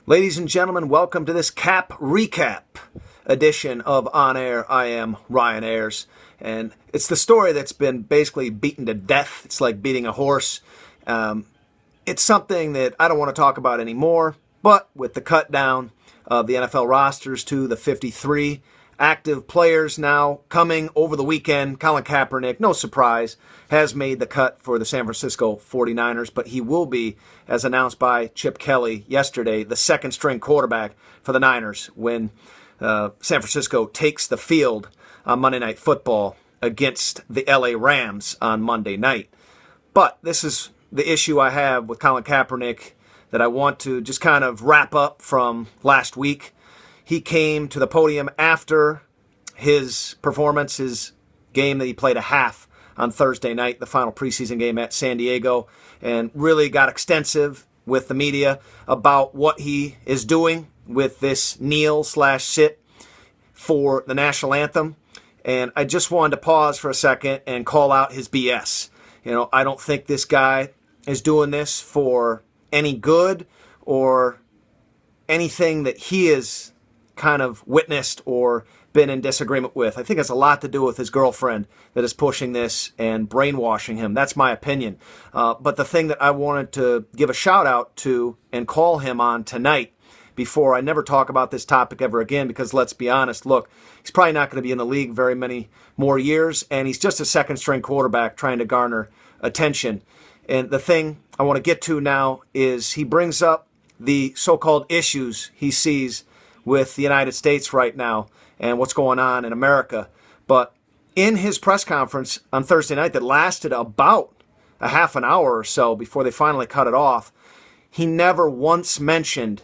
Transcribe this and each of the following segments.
Ladies and gentlemen, welcome to this Cap Recap edition of On-Ayer. I am Ryan Ayers, and it's the story that's been basically beaten to death. It's like beating a horse. It's something that I don't want to talk about anymore, but with the cut down of the NFL rosters to the 53 active players now coming over the weekend, Colin Kaepernick, no surprise, has made the cut for the San Francisco 49ers, but he will be, as announced by Chip Kelly yesterday, the second-string quarterback for the Niners when San Francisco takes the field on Monday Night Football against the LA Rams on Monday night. But this is the issue I have with Colin Kaepernick that I want to just kind of wrap up from last week. He came to the podium after his performance, his game that he played a half on Thursday night, the final preseason game at San Diego, and really got extensive with the media about what he is doing with this kneel/sit for the national anthem. And I just wanted to pause for a second and call out his BS. I don't think this guy is doing this for any good or anything that he is kind of witnessed or been in disagreement with. I think it's a lot to do with his girlfriend that is pushing this and brainwashing him. That's my opinion. But the thing that I wanted to give a shout out to and call him on tonight before I never talk about this topic ever again, because let's be honest, look, he's probably not going to be in the league very many more years, and he's just a second-string quarterback trying to garner attention. And the thing I want to get to now is he brings up the so-called issues he sees with the United States right now and what's going on in America. But in his press conference on Thursday night that lasted about a half an hour or so before they finally cut it off, he never once mentioned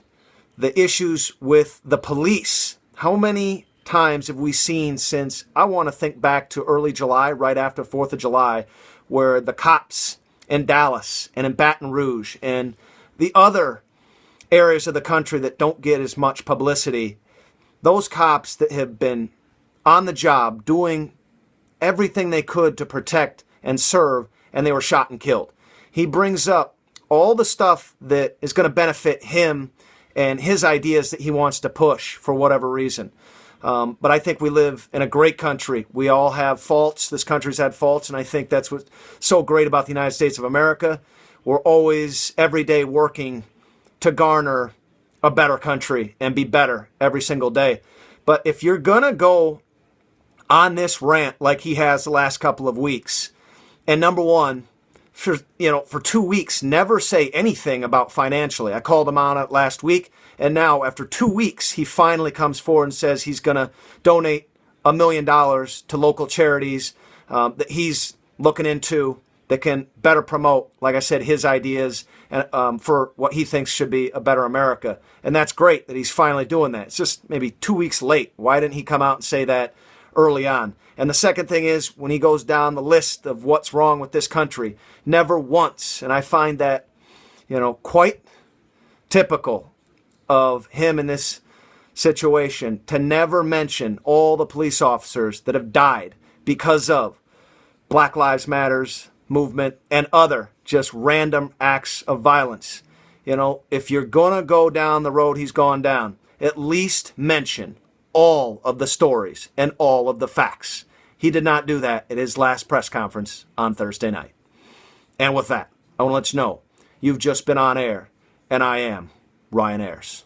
the issues with the police. How many times have we seen since, I want to think back to early July, right after 4th of July, where the cops in Dallas and in Baton Rouge and the other areas of the country that don't get as much publicity, those cops that have been on the job doing everything they could to protect and serve, and they were shot and killed. He brings up all the stuff that is going to benefit him and his ideas that he wants to push for whatever reason. But I think we live in a great country. We all have faults. This country's had faults, and I think that's what's so great about the United States of America. We're always, every day, working to garner a better country and be better every single day. But if you're going to go on this rant like he has the last couple of weeks, and number one, for 2 weeks, never say anything about financially. I called him on it last week, and now after 2 weeks, he finally comes forward and says he's going to donate $1 million to local charities that he's looking into that can better promote, like I said, his ideas and for what he thinks should be a better America. And that's great that he's finally doing that. It's just maybe 2 weeks late. Why didn't he come out and say that early on? And the second thing is, when he goes down the list of what's wrong with this country, never once, and I find that, quite typical of him in this situation, to never mention all the police officers that have died because of Black Lives Matters movement and other just random acts of violence. If you're going to go down the road he's gone down, at least mention all of the stories and all of the facts. He did not do that at his last press conference on Thursday night. And with that, I want to let you know, you've just been on air, and I am Ryan Ayers.